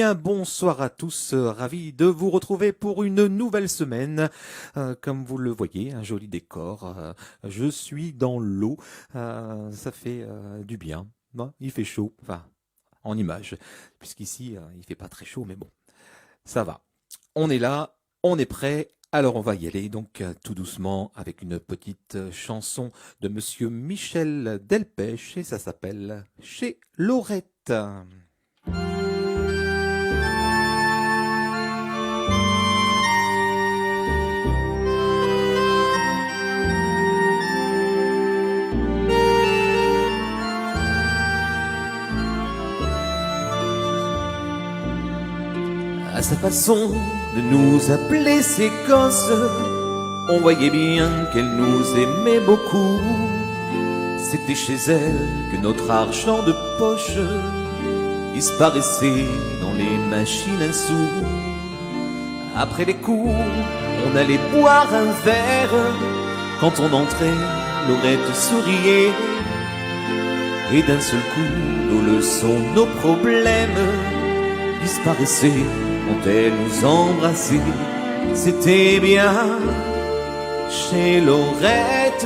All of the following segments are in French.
bien, bonsoir à tous, ravi de vous retrouver pour une nouvelle semaine. Comme vous le voyez, un joli décor. Je suis dans l'eau, ça fait du bien. Bon, il fait chaud, enfin, en image, puisqu'ici, il fait pas très chaud, mais bon, ça va. On est là, on est prêt. Alors on va y aller donc tout doucement avec une petite chanson de Monsieur Michel Delpech et ça s'appelle Chez Lorette. À sa façon de nous appeler ses gosses, on voyait bien qu'elle nous aimait beaucoup. C'était chez elle que notre argent de poche disparaissait dans les machines à sous. Après les cours, on allait boire un verre. Quand on entrait, Lorette souriait. Et d'un seul coup, nos leçons, nos problèmes disparaissaient quand elle nous embrassait. C'était bien chez Lorette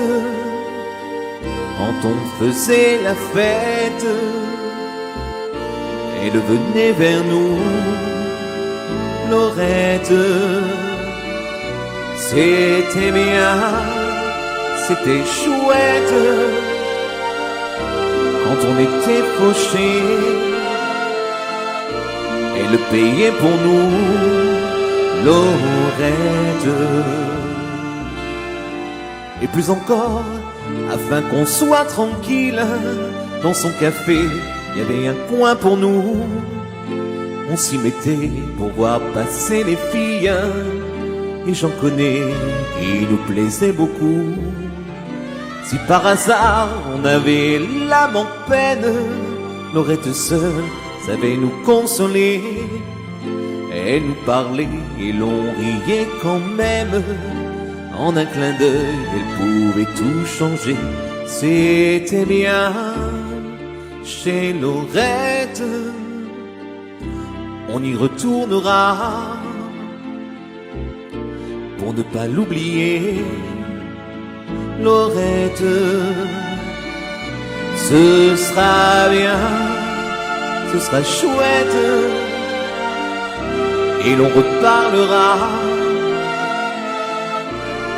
quand on faisait la fête. Elle venait vers nous, Lorette. C'était bien, c'était chouette quand on était fauchés. Elle payait pour nous, Lorette. Et plus encore, afin qu'on soit tranquille, dans son café, il y avait un coin pour nous. On s'y mettait pour voir passer les filles, et j'en connais qui nous plaisaient beaucoup. Si par hasard on avait l'âme en peine, Lorette seule savait nous consoler. Elle nous parlait et l'on riait quand même. En un clin d'œil, elle pouvait tout changer. C'était bien chez Lorette. On y retournera pour ne pas l'oublier, Lorette. Ce sera bien, ce sera chouette, et l'on reparlera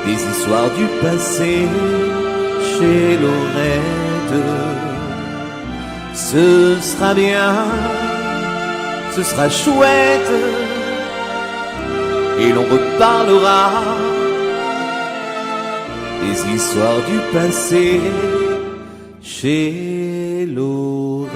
des histoires du passé chez Lorette. Ce sera bien, ce sera chouette, et l'on reparlera des histoires du passé chez Lorette.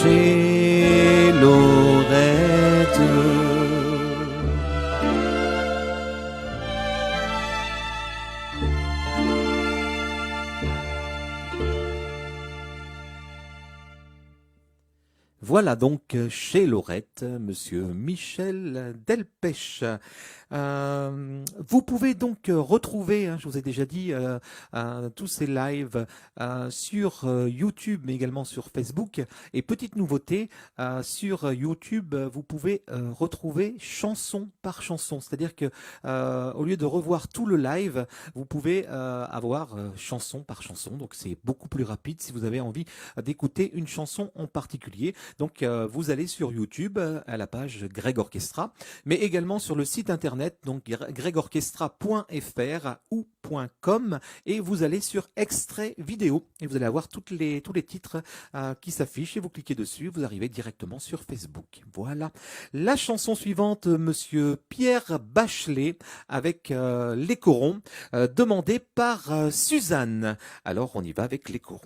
Chez Lorette. Voilà donc chez Lorette, Monsieur Michel Delpech. Vous pouvez donc retrouver, je vous ai déjà dit, tous ces lives sur YouTube, mais également sur Facebook. Et petite nouveauté, sur YouTube, vous pouvez retrouver chanson par chanson. C'est-à-dire que au lieu de revoir tout le live, vous pouvez avoir chanson par chanson. Donc c'est beaucoup plus rapide si vous avez envie d'écouter une chanson en particulier. Donc vous allez sur YouTube à la page Greg Orchestra, mais également sur le site internet, donc gregorchestra.fr ou .com, et vous allez sur extrait vidéo et vous allez avoir tous les titres qui s'affichent et vous cliquez dessus, vous arrivez directement sur Facebook. Voilà. La chanson suivante, Monsieur Pierre Bachelet avec Les Corons, demandée par Suzanne. Alors on y va avec Les Corons.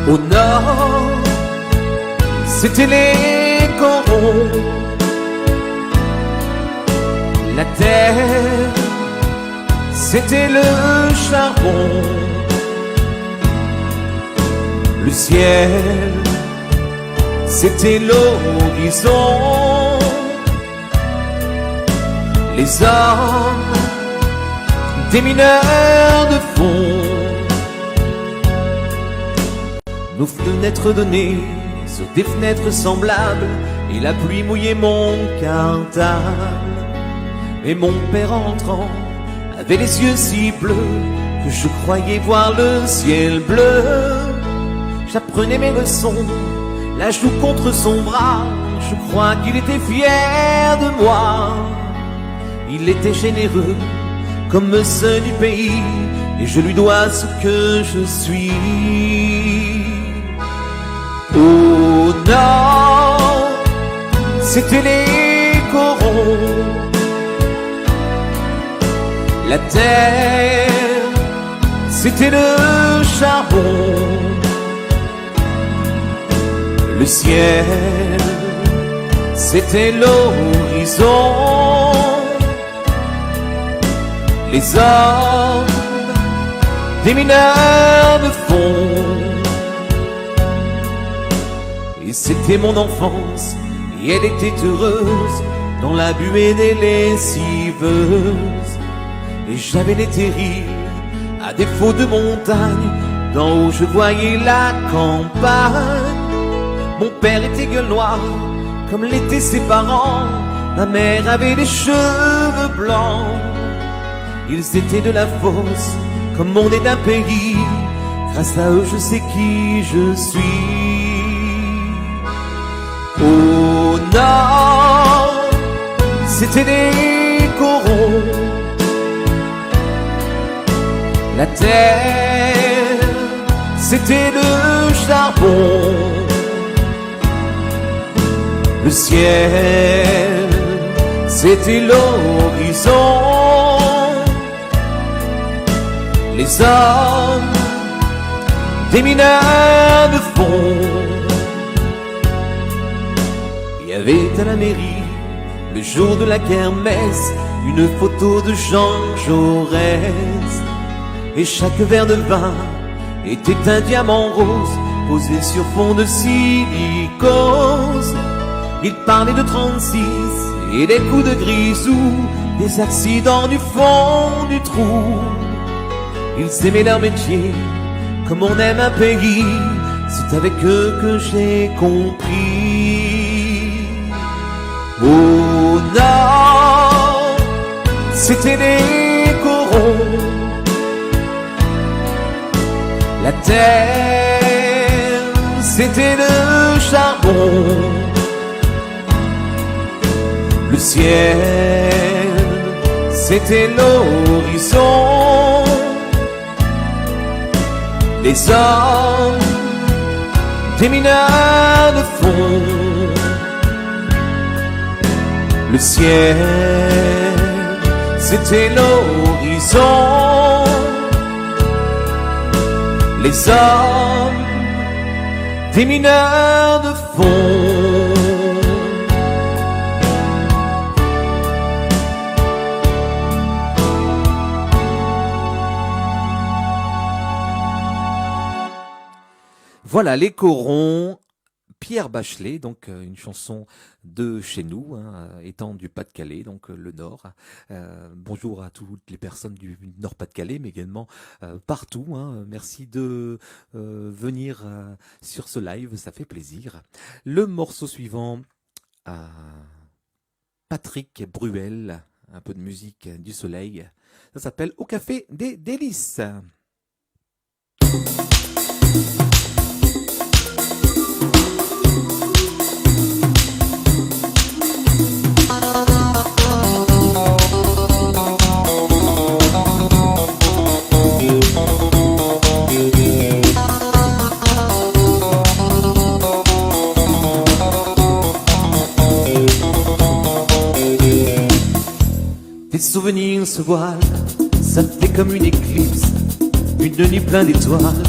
Au nord, c'était les corrompt. La terre, c'était le charbon. Le ciel, c'était l'horizon. Les hommes, des mineurs de fond. Nos fenêtres données sur des fenêtres semblables, et la pluie mouillait mon cartable. Et mon père entrant avait les yeux si bleus que je croyais voir le ciel bleu. J'apprenais mes leçons, la joue contre son bras. Je crois qu'il était fier de moi. Il était généreux comme ceux du pays, et je lui dois ce que je suis. Oh non, c'était les corons. La terre, c'était le charbon. Le ciel, c'était l'horizon. Les hommes, des mineurs de fond. Et c'était mon enfance, et elle était heureuse dans la buée des lessiveuses. Et j'avais les terrils, à défaut de montagne, d'en haut je voyais la campagne. Mon père était gueule noire, comme l'étaient ses parents. Ma mère avait les cheveux blancs. Ils étaient de la fosse, comme on est d'un pays. Grâce à eux je sais qui je suis. Oh non, c'était des corons. La terre, c'était le charbon. Le ciel, c'était l'horizon. Les hommes, des mineurs de fond. Il y avait à la mairie, le jour de la kermesse, une photo de Jean Jaurès. Et chaque verre de vin était un diamant rose posé sur fond de silicose. Il parlait de 36 et des coups de grisou, des accidents du fond du trou. Ils aimaient leur métier comme on aime un pays. C'est avec eux que j'ai compris. Oh non, c'était les corons. La terre, c'était le charbon. Le ciel, c'était l'horizon. Les hommes, des mineurs de fond. Le ciel, c'était l'horizon. Les hommes, des mineurs de fond. Voilà, les corons, Pierre Bachelet, donc une chanson de chez nous, étant du Pas-de-Calais, donc le Nord. Bonjour à toutes les personnes du Nord Pas-de-Calais, mais également partout. Merci de venir sur ce live, ça fait plaisir. Le morceau suivant, Patrick Bruel, un peu de musique du soleil. Ça s'appelle Au Café des Délices. Tes souvenirs se voilent, ça fait comme une éclipse, une nuit pleine d'étoiles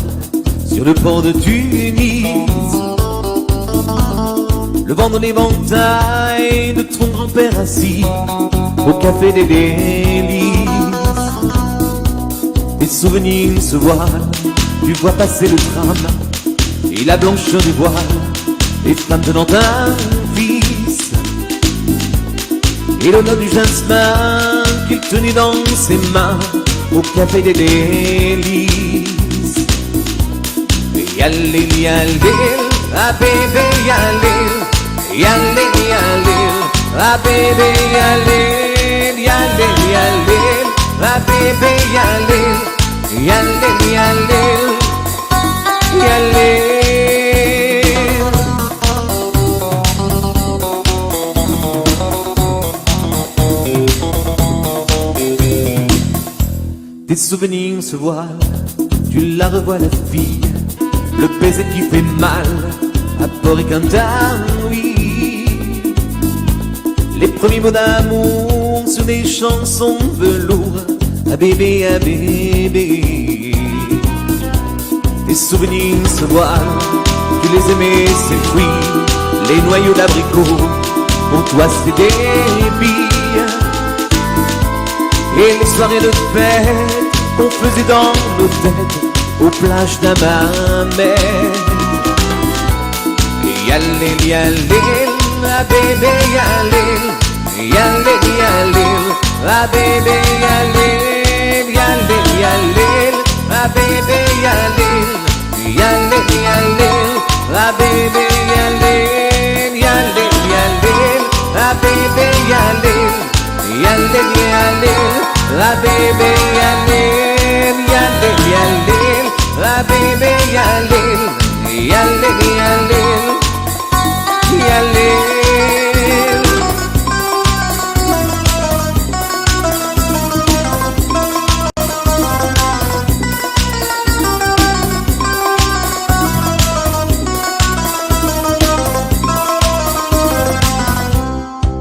sur le port de Tunis. le vent dans l'éventail de ton grand-père assis au café des délices. Tes souvenirs se voilent, tu vois passer le tram et la blancheur du voile, les femmes tenant un fils et l'odeur du jasmin qu'il tenait dans ses mains au café des délices. Yalil, yalil, ah bébé yalil, yalil, yalil, ah bébé yalil, yalil, yalil, ah bébé yalil, yalil, yalil, yalil. Tes souvenirs se voilent, tu la revois la fille, le baiser qui fait mal, à Poricanta, oui. Les premiers mots d'amour sur des chansons velours, à bébé, à bébé. Tes souvenirs se voilent, tu les aimais, ces fruits, les noyaux d'abricot, pour toi c'était des billes. Et les soirées de fête qu'on faisait dans nos têtes aux plages d'Hammamet. Yalil, yalil, ah bébé yalil, yalil, yalil, ah bébé yalil, yalil, yalil, ah bébé yalil, yalil, yalil, ah bébé yalil, yalil, yalil, ah bébé yalil, yalil, yalil, ah bébé yalil, yalil, yalil, ah bébé yalil, yalil, yalil, yalil.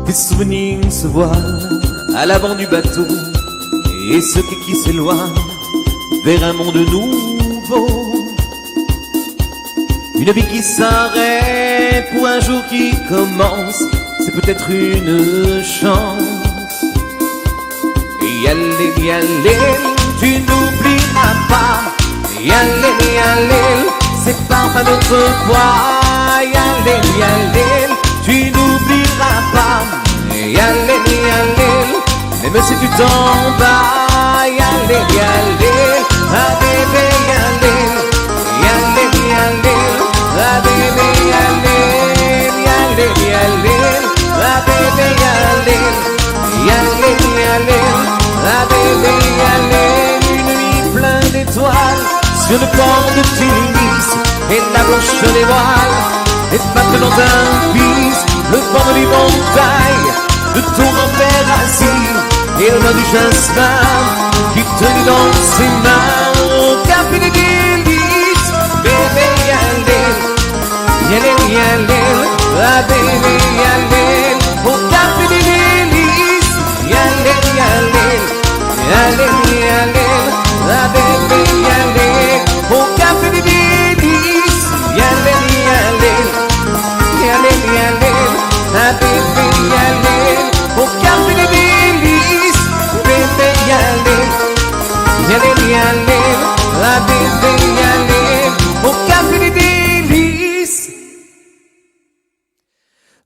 Tes souvenirs se voilent à l'avant du bateau, et ceux qui s'éloignent vers un monde nouveau. Une vie qui s'arrête pour un jour qui commence, c'est peut-être une chance. Yalil, yalil, tu n'oublieras pas. Yalil, yalil, c'est parfum d'autrefois. Yalil, yalil, tu n'oublieras pas. Yalil, yalil, même si tu t'en vas. Yalil, yalil, ah bébé yalil, yalil, yalil, ah bébé yalil, yalil, yalil, ah bébé yalil, yalil, yalil, ah bébé yalil. Une nuit pleine d'étoiles sur le port de Tunis et la blancheur des voiles, et maintenant un fils, le vent de l'éventail de ton grand-père assis, et le vent du jasmin qui tenait dans ses mains au café des délices. Bébé yalil, yalil, yalil, ah bébé yalil, au café des délices. Yalil, yalil, yalil, yalil, ah bébé yalil, au café des délices. Yalil, yalil, yalil, yalil, ah bébé yalil, au café des délices. Bébé yalil, yalil, yalil, ah bébé yalil, au café des délices.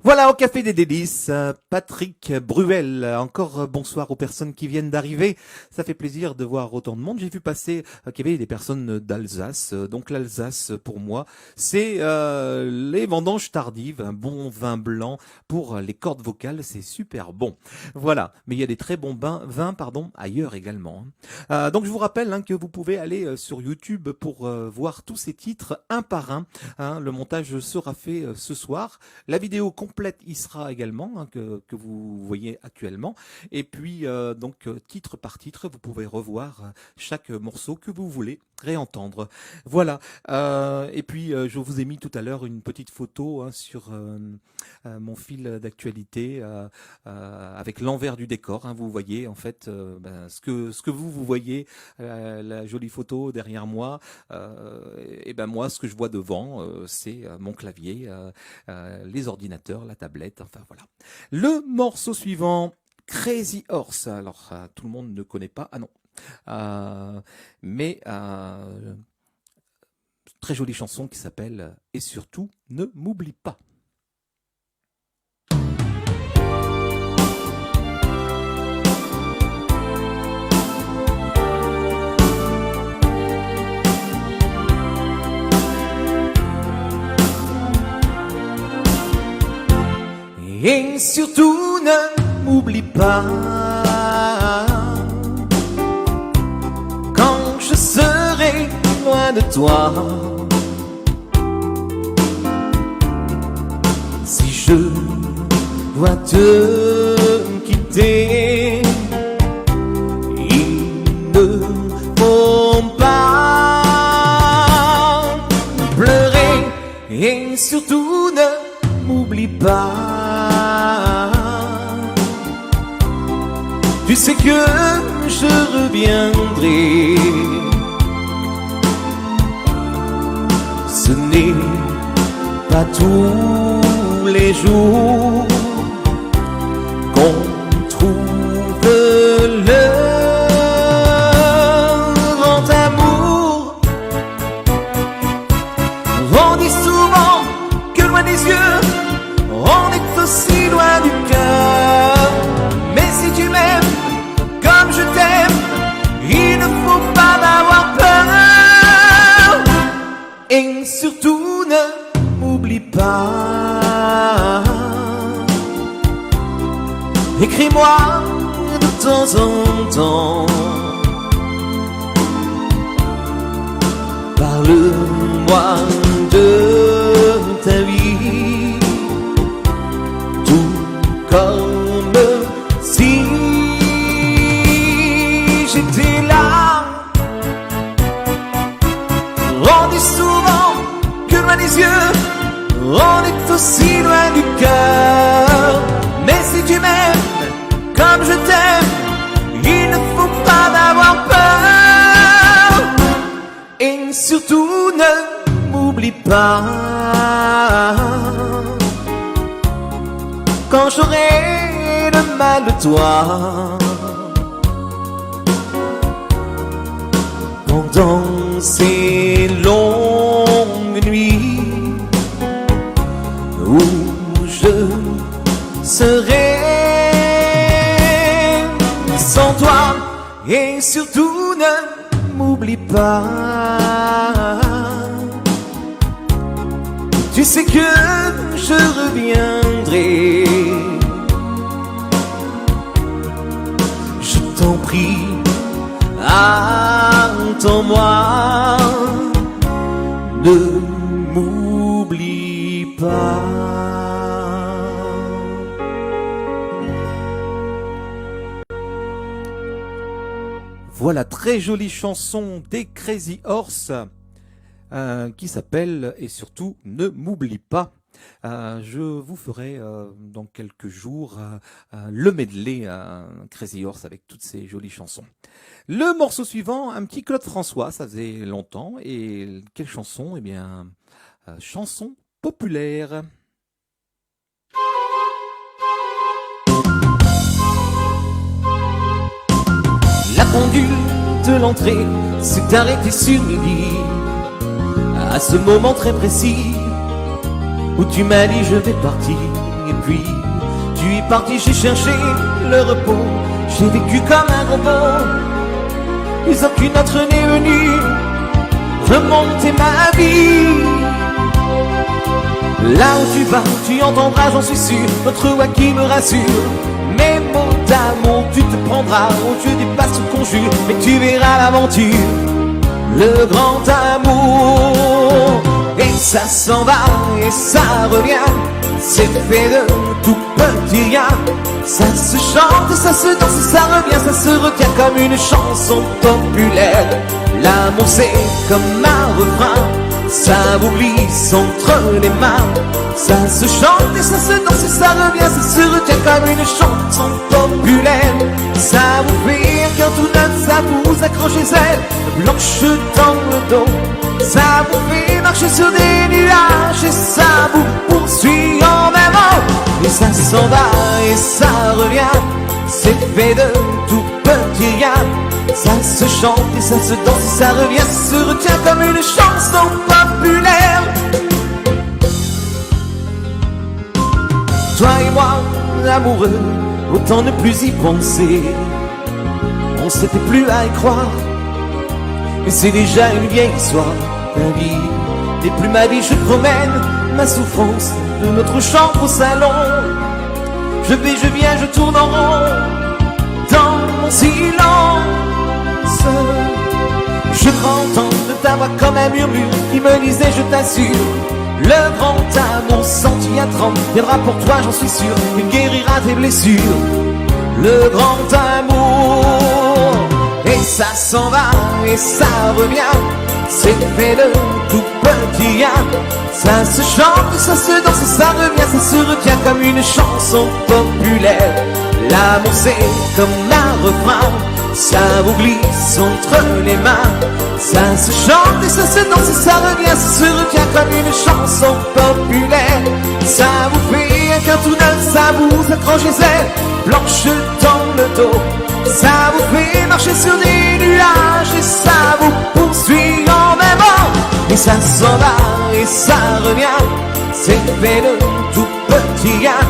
Voilà, au Café des Délices, Patrick Bruel. Encore bonsoir aux personnes qui viennent d'arriver. Ça fait plaisir de voir autant de monde. J'ai vu passer qu'il y avait des personnes d'Alsace. Donc l'Alsace, pour moi, c'est les vendanges tardives, un bon vin blanc pour les cordes vocales. C'est super bon. Voilà, mais il y a des très bons vins ailleurs également. Donc je vous rappelle que vous pouvez aller sur YouTube pour voir tous ces titres un par un. Le montage sera fait ce soir. La vidéo complète tablette Isra également, hein, que vous voyez actuellement. Et puis, donc, titre par titre, vous pouvez revoir chaque morceau que vous voulez réentendre. Voilà. Et puis, je vous ai mis tout à l'heure une petite photo, hein, sur mon fil d'actualité avec l'envers du décor. Hein, vous voyez en fait ce que vous voyez, la jolie photo derrière moi. Et ben moi, ce que je vois devant, c'est mon clavier, les ordinateurs, la tablette. Enfin voilà. Le morceau suivant, Crazy Horse. Alors tout le monde ne connaît pas. Ah non. Mais très jolie chanson qui s'appelle Et surtout ne m'oublie pas. Et surtout ne m'oublie pas quand je serai loin de toi. Si je dois te quitter, il ne faut pas pleurer. Et surtout ne m'oublie pas. Tu sais que je reviendrai. Ce n'est pas tous les jours qu'on trouve le grand amour. On dit souvent que loin des yeux, on est aussi loin du cœur. Mais si tu m'aimes comme je t'aime, il ne faut pas avoir peur. Et surtout ne m'oublie pas. Écris-moi de temps en temps. Parle-moi de ta vie, tout comme si j'étais là. On dit souvent que loin des yeux, on est aussi loin du cœur. Mais si tu m'aimes comme je t'aime, il ne faut pas avoir peur. Et surtout ne m'oublie pas. Quand j'aurai le mal de toi, pendant ces longues nuits où je serai sans toi. Et surtout ne m'oublie pas. Tu sais que je reviendrai. Je t'en prie, attends-moi, ne m'oublie pas. Voilà, très jolie chanson des Crazy Horse qui s'appelle Et surtout ne m'oublie pas. Je vous ferai dans quelques jours le medley Crazy Horse avec toutes ces jolies chansons. Le morceau suivant, un petit Claude François, ça faisait longtemps. Et quelle chanson? Eh bien, chanson populaire. La pendule de l'entrée s'est arrêtée sur midi, à ce moment très précis où tu m'as dit je vais partir. Et puis tu es parti, j'ai cherché le repos, j'ai vécu comme un robot, mais aucune autre n'est venue remonter ma vie. Là où tu vas, tu entendras, j'en suis sûr, notre voix qui me rassure. Mes mots d'amour, tu te prendras, oh Dieu dépasse tout conjure, mais tu verras l'aventure, le grand amour. Et ça s'en va, et ça revient, c'est fait de tout petit rien. Ça se chante, ça se danse, ça revient, ça se retient comme une chanson populaire. L'amour c'est comme un refrain, ça vous glisse entre les mains. Ça se chante et ça se danse et ça revient, ça se retient comme une chanson populaire. Ça vous fait rire quand tout neuf, ça vous accroche les ailes blanches dans le dos. Ça vous fait marcher sur des nuages et ça vous poursuit en même temps. Et ça s'en va et ça revient, c'est fait de tout petit rien. Ça se chante et ça se danse et ça revient, ça se retient comme une chanson populaire. Toi et moi, amoureux, autant ne plus y penser. On s'était plus à y croire, mais c'est déjà une vieille histoire. Ta vie n'est plus ma vie, je promène ma souffrance de notre chambre au salon. Je vais, je viens, je tourne en rond dans mon silence. Je crois entendre ta voix comme un murmure qui me disait je t'assure, le grand amour senti à 30 viendra pour toi, j'en suis sûr. Il guérira tes blessures, le grand amour. Et ça s'en va et ça revient, c'est fait de tout petit rien. Ça se chante, ça se danse, ça revient, ça se retient comme une chanson populaire. L'amour c'est comme un refrain, ça vous glisse entre les mains. Ça se chante et ça se danse et ça revient, ça se retient comme une chanson populaire. Ça vous fait rire quand tout neuf, ça vous accroche les ailes blanches dans le dos. Ça vous fait marcher sur des nuages et ça vous poursuit en même temps. Et ça s'en va et ça revient, c'est fait de tout petit rien.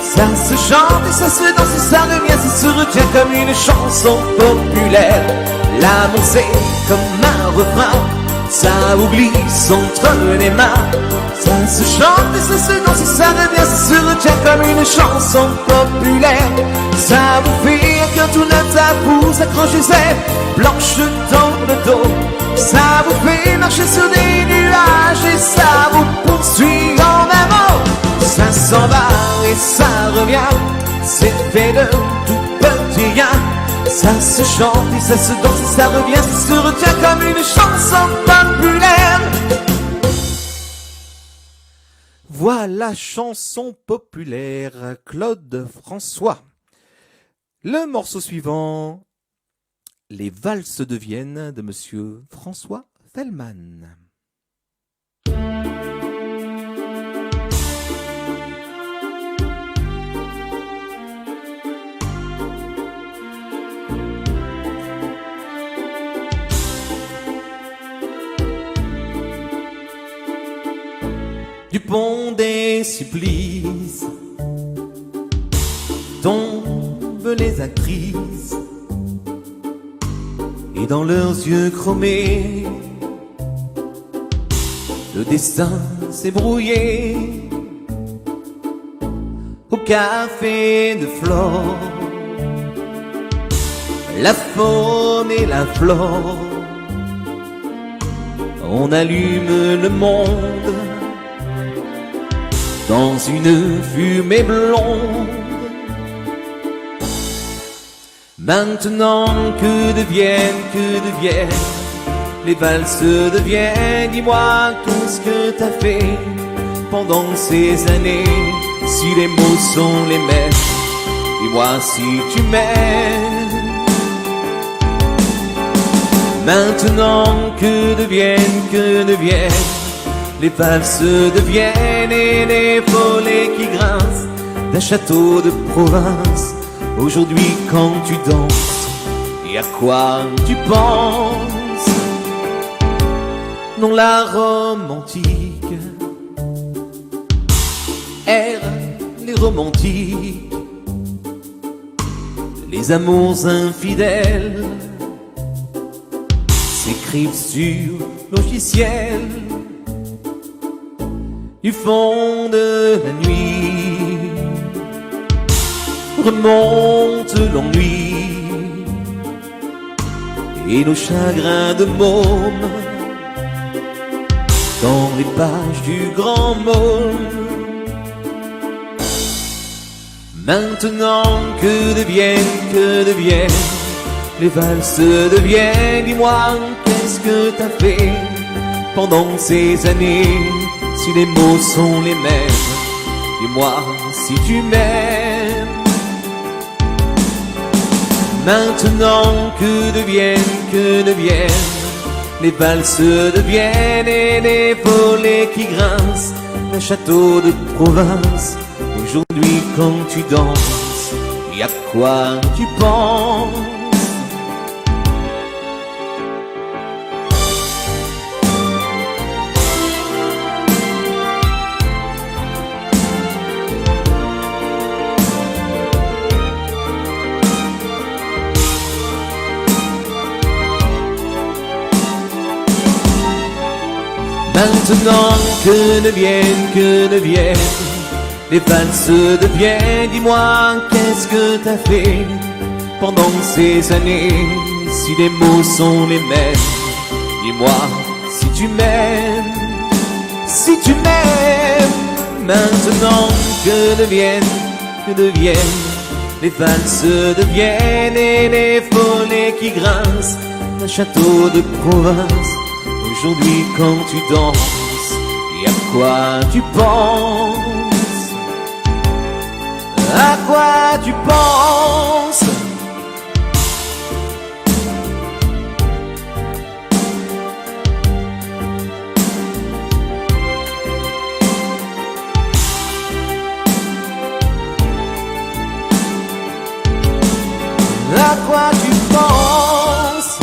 Ça se chante et ça se danse et ça revient, ça se retient comme une chanson populaire. L'amour c'est comme un refrain, ça vous glisse entre les mains. Ça se chante et ça se danse et ça revient, ça se retient comme une chanson populaire. Ça vous fait rire quand tout neuf, ça vous accroche les ailes blanches dans le dos. Ça vous fait marcher sur des nuages et ça vous poursuit en même temps. Ça s'en va et ça revient, c'est fait de tout petit rien. Ça se chante et ça se danse et ça revient, ça se retient comme une chanson populaire. Voilà, chanson populaire, Claude François. Le morceau suivant, Les valses de Vienne de Monsieur François Fellman. Du pont des supplices tombent les actrices, et dans leurs yeux chromés, le destin s'est brouillé. Au café de Flore, la faune et la flore, on allume le monde dans une fumée blonde. Maintenant que deviennent les valses de Vienne? Dis-moi tout ce que t'as fait pendant ces années. Si les mots sont les mêmes, dis-moi si tu m'aimes. Maintenant que deviennent les valses de Vienne et les volets qui grincent d'un château de province? Aujourd'hui quand tu danses, et à quoi tu penses? Non, la romantique erre les romantiques, les amours infidèles s'écrivent sur logiciel. Du fond de la nuit remonte l'ennui et nos chagrins de môme dans les pages du grand môle. Maintenant que deviennent les valses deviennent, dis-moi qu'est-ce que t'as fait pendant ces années, si les mots sont les mêmes, dis-moi si tu m'aimes. Maintenant que deviennent les valses deviennent et les volets qui grincent, un château de province. Aujourd'hui quand tu danses, et à quoi tu penses? Maintenant que deviennent les valses deviennent, dis-moi qu'est-ce que t'as fait pendant ces années, si les mots sont les mêmes, dis-moi si tu m'aimes, si tu m'aimes. Maintenant que deviennent les valses deviennent et les volets qui grincent, un château de province. Aujourd'hui quand tu danses, et à quoi tu penses? À quoi tu penses? À quoi tu penses?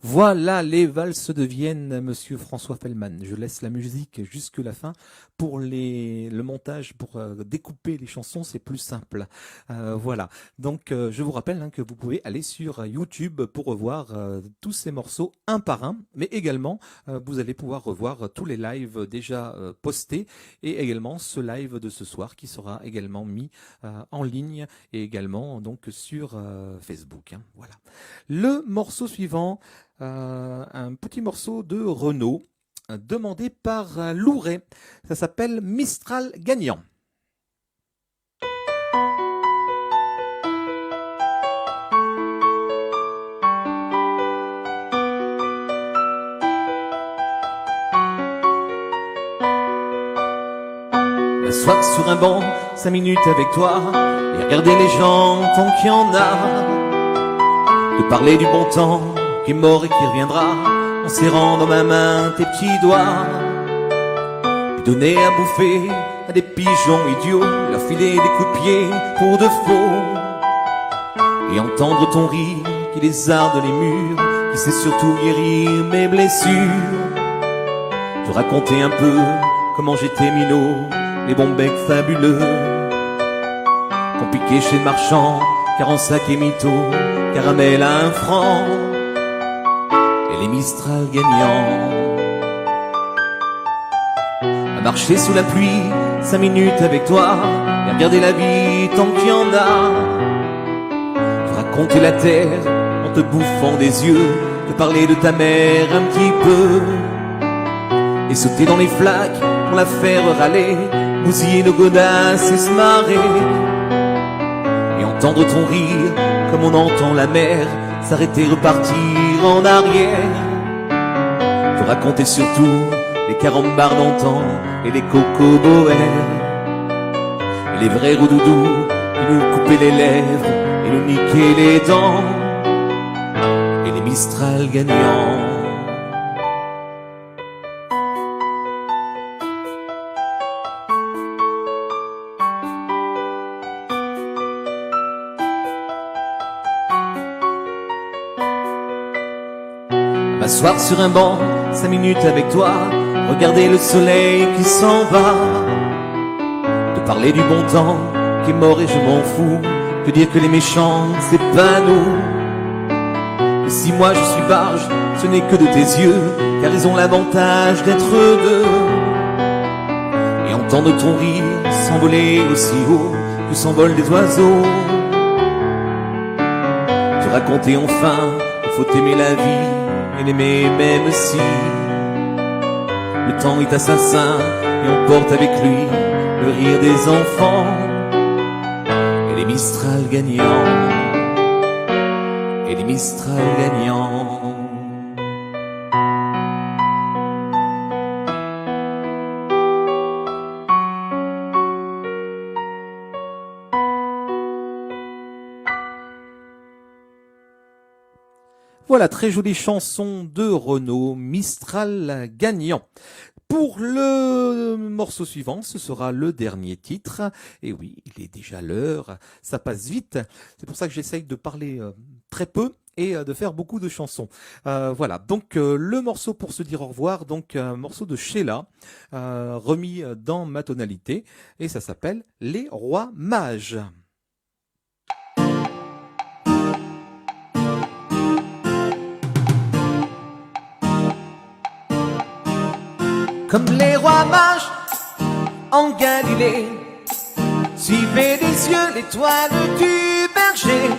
Voilà, les valses de Vienne, monsieur François Fellman. Je laisse la musique jusque la fin. Pour le montage, pour découper les chansons, c'est plus simple. Voilà. Donc, je vous rappelle que vous pouvez aller sur YouTube pour revoir tous ces morceaux un par un. Mais également, vous allez pouvoir revoir tous les lives déjà postés et également ce live de ce soir qui sera également mis en ligne et également donc sur Facebook. Voilà. Le morceau suivant. Un petit morceau de Renaud demandé par Louret. Ça s'appelle Mistral gagnant. M'asseoir sur un banc, 5 minutes avec toi, et regarder les gens tant qu'il y en a, de parler du bon temps qui est mort et qui reviendra, en serrant dans ma main tes petits doigts, et donner à bouffer à des pigeons idiots, leur filer des coups de pied pour de faux, et entendre ton rire qui lézarde les murs, qui sait surtout guérir mes blessures, te raconter un peu comment j'étais minot, les bons becs fabuleux, qu'on piquait chez le marchand, car en sac et mytho, caramel à 1 franc, les Mistral gagnants. À marcher sous la pluie, 5 minutes avec toi, et regarder la vie tant qu'il y en a, te raconter la terre en te bouffant des yeux, te parler de ta mère un petit peu, et sauter dans les flaques pour la faire râler, bousiller nos godasses et se marrer, et entendre ton rire comme on entend la mer s'arrêter, repartir en arrière, te raconter surtout les carambars d'antan et les cocoboères, et les vrais roudoudous qui nous coupaient les lèvres et nous niquaient les dents, et les Mistral gagnants. M'asseoir sur un banc, 5 minutes avec toi, regarder le soleil qui s'en va, te parler du bon temps qui est mort et je m'en fous, te dire que les méchants c'est pas nous, et si moi je suis barge, ce n'est que de tes yeux, car ils ont l'avantage d'être deux, et Entendre ton rire s'envoler aussi haut que s'envolent des oiseaux. Te raconter enfin qu'il faut aimer la vie et l'aimer même si le temps est assassin et on porte avec lui le rire des enfants et les Mistral gagnants, et les Mistral gagnants. Voilà, très jolie chanson de Renaud, Mistral gagnant. Pour le morceau suivant, ce sera le dernier titre. Et oui, il est déjà l'heure, ça passe vite. C'est pour ça que j'essaye de parler très peu et de faire beaucoup de chansons. Voilà, donc le morceau pour se dire au revoir, donc un morceau de Sheila, remis dans ma tonalité, et ça s'appelle Les Rois Mages. Comme les rois mages en Galilée, suivez des yeux l'étoile du berger.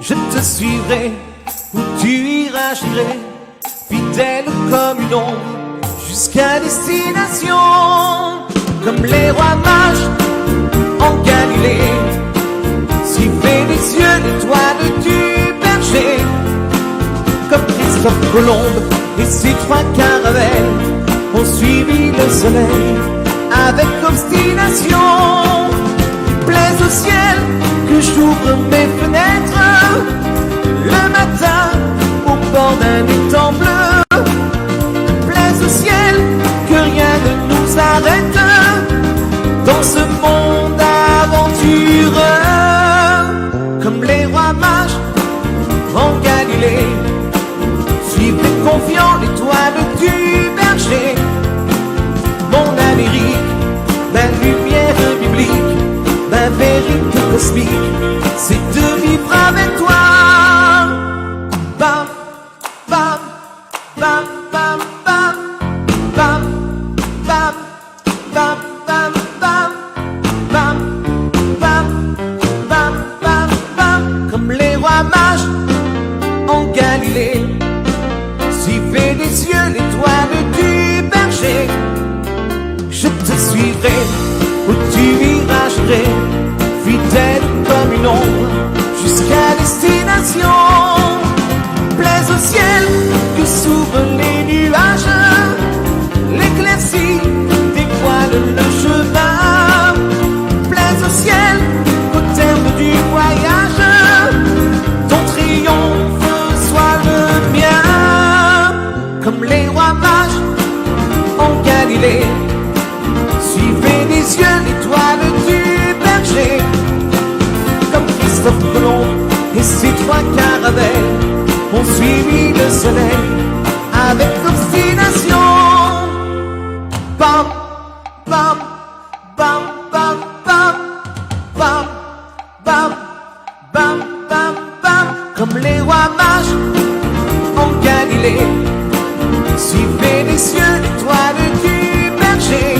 Je te suivrai où tu iras, j'irai, fidèle comme une ombre, jusqu'à destination. Comme les rois mages en Galilée, suivez des yeux l'étoile du berger. Comme Christophe Colomb et ses 3 caravelles ont suivi le soleil avec obstination. Plaise au ciel que j'ouvre mes fenêtres le matin au bord d'un étang bleu. Plaise au ciel que rien ne nous arrête dans ce monde aventureux. Comme les rois mages en Galilée, suivez confiant l'étoile du berger. Mon Amérique, ma lumière biblique, ma vérité cosmique, c'est de vivre avec toi. Bam, bam, bam, bam, bam, bam, bam, bam, bam, bam, bam, bam, bam, bam, bam. Comme les rois mages en Galilée, suivez des yeux l'étoile du berger. Je te suivrai où tu iras, j'irai, fidèle comme une ombre, jusqu'à destination. Plaise au ciel que s'ouvrent les nuages, l'éclaircie dévoile le chemin. Plaise au ciel qu'au terme du voyage, ton triomphe soit le mien. Comme les rois mages en Galilée, suivez des yeux l'étoile du berger. Comme Christophe Colomb et ses 3 caravelles ont suivi le soleil avec obstination. Bam, bam, bam, bam, bam, bam, bam, bam, bam, bam. Comme les rois mages en Galilée, suivez des yeux l'étoile du berger.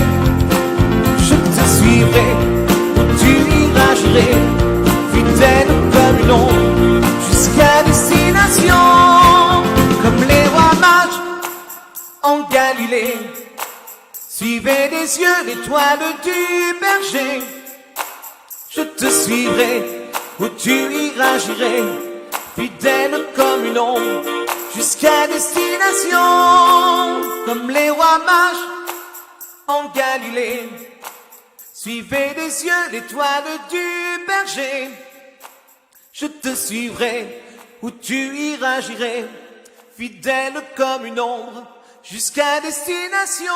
Je te suivrai où tu iras, j'irai, fidèle comme une ombre, jusqu'à destination. Comme les rois mages en Galilée, suivez des yeux l'étoile du berger. Je te suivrai où tu iras, j'irai, fidèle comme une ombre, jusqu'à destination. Comme les rois mages en Galilée, suivez des yeux l'étoile du berger. Je te suivrai où tu iras, j'irai, fidèle comme une ombre, jusqu'à destination.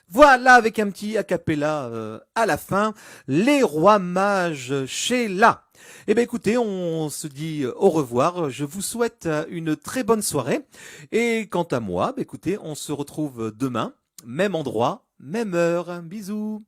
Voilà, avec un petit a cappella à la fin, les rois mages Sheila. Eh bien écoutez, on se dit au revoir, je vous souhaite une très bonne soirée. Et quant à moi, écoutez, on se retrouve demain, même endroit, même heure. Bisous.